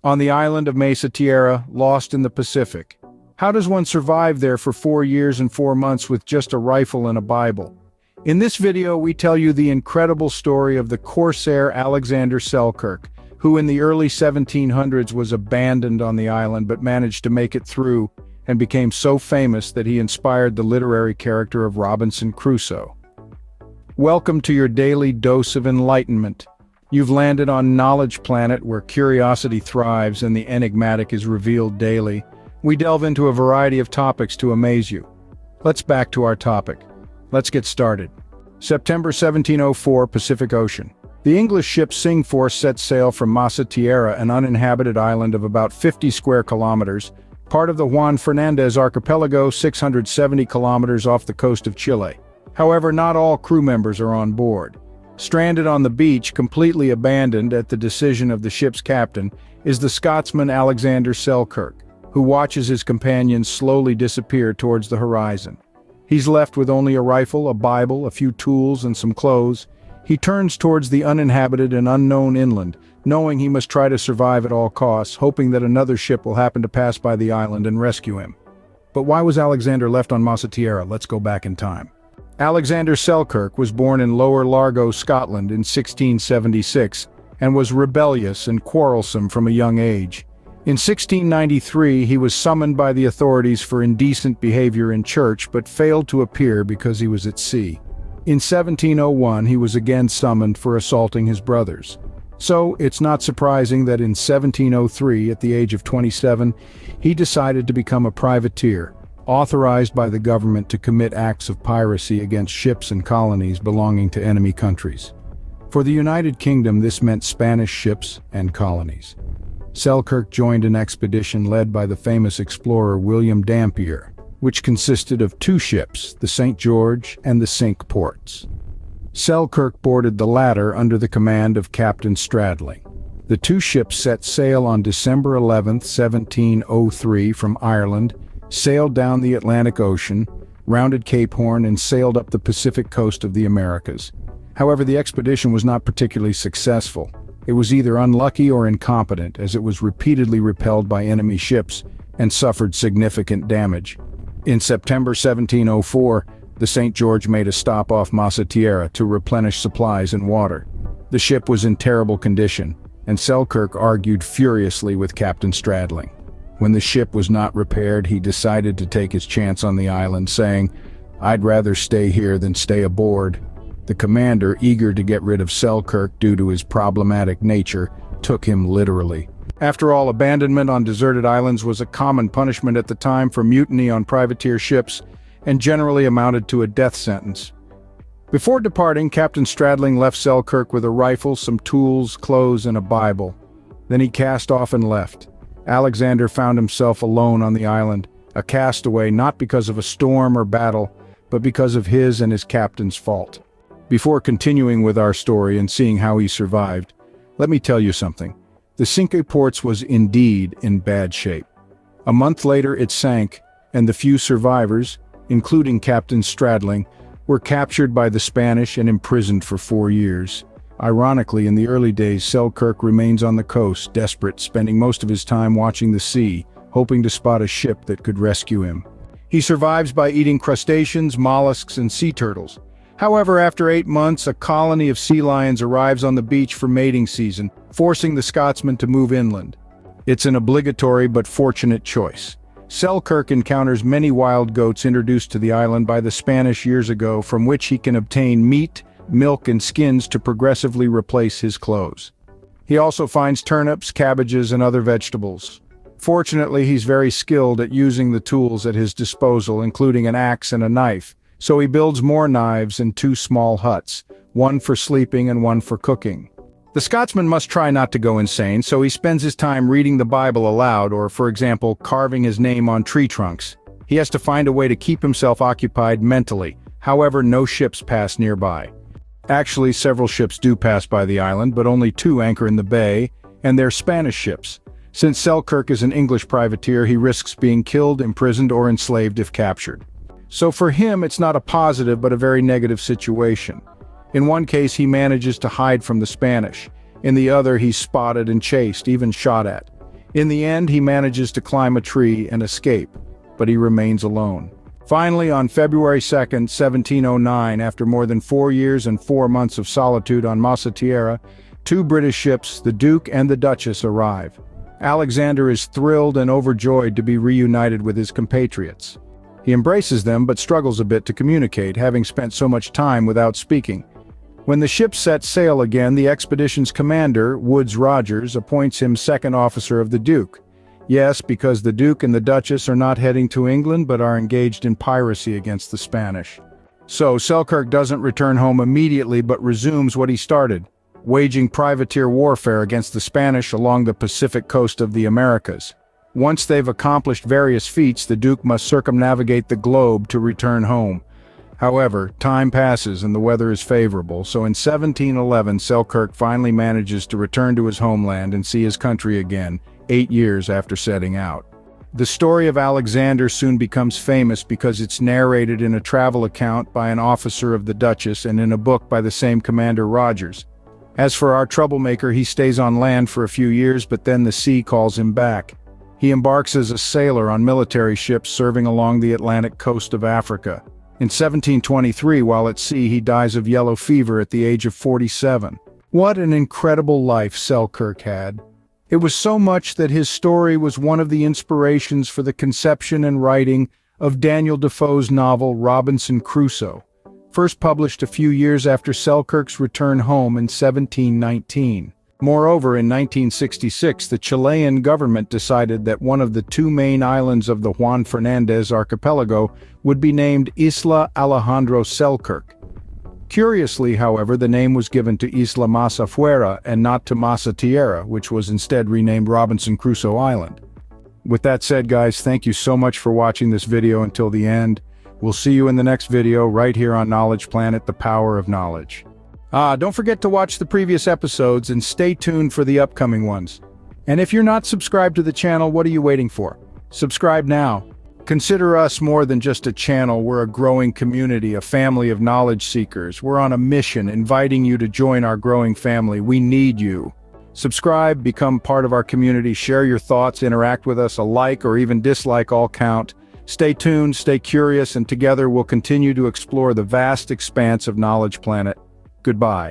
on the island of Mesa Tierra, lost in the Pacific. How does one survive there for 4 years and 4 months with just a rifle and a Bible? In this video, we tell you the incredible story of the corsair Alexander Selkirk, who in the early 1700s was abandoned on the island but managed to make it through and became so famous that he inspired the literary character of Robinson Crusoe. Welcome to your daily dose of enlightenment. You've landed on Knowledge Planet, where curiosity thrives and the enigmatic is revealed daily. We delve into a variety of topics to amaze you. Let's back to our topic. Let's get started. September 1704, Pacific Ocean. The English ship Singforce set sail from Mesa Tierra, an uninhabited island of about 50 square kilometers, part of the Juan Fernandez archipelago, 670 kilometers off the coast of Chile. However, not all crew members are on board. Stranded on the beach, completely abandoned at the decision of the ship's captain, is the Scotsman Alexander Selkirk, who watches his companions slowly disappear towards the horizon. He's left with only a rifle, a Bible, a few tools, and some clothes. He turns towards the uninhabited and unknown inland, knowing he must try to survive at all costs, hoping that another ship will happen to pass by the island and rescue him. But why was Alexander left on Mesa Tierra? Let's go back in time. Alexander Selkirk was born in Lower Largo, Scotland in 1676, and was rebellious and quarrelsome from a young age. In 1693, he was summoned by the authorities for indecent behavior in church, but failed to appear because he was at sea. In 1701, he was again summoned for assaulting his brothers. So, it's not surprising that in 1703, at the age of 27, he decided to become a privateer, authorized by the government to commit acts of piracy against ships and colonies belonging to enemy countries. For the United Kingdom, this meant Spanish ships and colonies. Selkirk joined an expedition led by the famous explorer William Dampier, which consisted of 2 ships, the St. George and the Cinque Ports. Selkirk boarded the latter under the command of Captain Stradling. The 2 ships set sail on December 11, 1703 from Ireland, sailed down the Atlantic Ocean, rounded Cape Horn, and sailed up the Pacific coast of the Americas. However, the expedition was not particularly successful. It was either unlucky or incompetent, as it was repeatedly repelled by enemy ships and suffered significant damage. In September 1704, the St. George made a stop off Mesa Tierra to replenish supplies and water. The ship was in terrible condition, and Selkirk argued furiously with Captain Stradling. When the ship was not repaired, he decided to take his chance on the island, saying, "I'd rather stay here than stay aboard." The commander, eager to get rid of Selkirk due to his problematic nature, took him literally. After all, abandonment on deserted islands was a common punishment at the time for mutiny on privateer ships, and generally amounted to a death sentence. Before departing, Captain Stradling left Selkirk with a rifle, some tools, clothes, and a Bible. Then he cast off and left. Alexander found himself alone on the island, a castaway not because of a storm or battle, but because of his and his captain's fault. Before continuing with our story and seeing how he survived, let me tell you something. The Cinque Ports was indeed in bad shape. A month later it sank, and the few survivors, including Captain Stradling, were captured by the Spanish and imprisoned for 4 years. Ironically, in the early days, Selkirk remains on the coast, desperate, spending most of his time watching the sea, hoping to spot a ship that could rescue him. He survives by eating crustaceans, mollusks, and sea turtles. However, after 8 months, a colony of sea lions arrives on the beach for mating season, forcing the Scotsman to move inland. It's an obligatory but fortunate choice. Selkirk encounters many wild goats introduced to the island by the Spanish years ago, from which he can obtain meat, milk, and skins to progressively replace his clothes. He also finds turnips, cabbages, and other vegetables. Fortunately, he's very skilled at using the tools at his disposal, including an axe and a knife. So he builds more knives and 2 small huts, one for sleeping and one for cooking. The Scotsman must try not to go insane, so he spends his time reading the Bible aloud or, for example, carving his name on tree trunks. He has to find a way to keep himself occupied mentally. However, no ships pass nearby. Actually, several ships do pass by the island, but only 2 anchor in the bay, and they're Spanish ships. Since Selkirk is an English privateer, he risks being killed, imprisoned, or enslaved if captured. So for him, it's not a positive but a very negative situation. In one case, he manages to hide from the Spanish. In the other, he's spotted and chased, even shot at. In the end, he manages to climb a tree and escape, but he remains alone. Finally, on February 2nd, 1709, after more than 4 years and 4 months of solitude on Massa Tierra, 2 British ships, the Duke and the Duchess, arrive. Alexander is thrilled and overjoyed to be reunited with his compatriots. He embraces them but struggles a bit to communicate, having spent so much time without speaking. When the ship sets sail again, the expedition's commander, Woodes Rogers, appoints him second officer of the Duke. Yes, because the Duke and the Duchess are not heading to England but are engaged in piracy against the Spanish. So Selkirk doesn't return home immediately but resumes what he started, waging privateer warfare against the Spanish along the Pacific coast of the Americas. Once they've accomplished various feats, the Duke must circumnavigate the globe to return home. However, time passes and the weather is favorable, so in 1711 Selkirk finally manages to return to his homeland and see his country again, 8 years after setting out. The story of Alexander soon becomes famous because it's narrated in a travel account by an officer of the Duchess and in a book by the same Commander Rogers. As for our troublemaker, he stays on land for a few years, but then the sea calls him back. He embarks as a sailor on military ships serving along the Atlantic coast of Africa. In 1723, while at sea, he dies of yellow fever at the age of 47. What an incredible life Selkirk had. It was so much that his story was one of the inspirations for the conception and writing of Daniel Defoe's novel Robinson Crusoe, first published a few years after Selkirk's return home in 1719. Moreover, in 1966, the Chilean government decided that one of the 2 main islands of the Juan Fernandez archipelago would be named Isla Alejandro Selkirk. Curiously, however, the name was given to Isla Massa Fuera and not to Massa Tierra, which was instead renamed Robinson Crusoe Island. With that said, guys, thank you so much for watching this video until the end. We'll see you in the next video right here on Knowledge Planet, the power of knowledge. Don't forget to watch the previous episodes and stay tuned for the upcoming ones. And if you're not subscribed to the channel, what are you waiting for? Subscribe now. Consider us more than just a channel. We're a growing community, a family of knowledge seekers. We're on a mission, inviting you to join our growing family. We need you. Subscribe, become part of our community, share your thoughts, interact with us. A like or even dislike all count. Stay tuned, stay curious, and together we'll continue to explore the vast expanse of Knowledge Planet. Goodbye.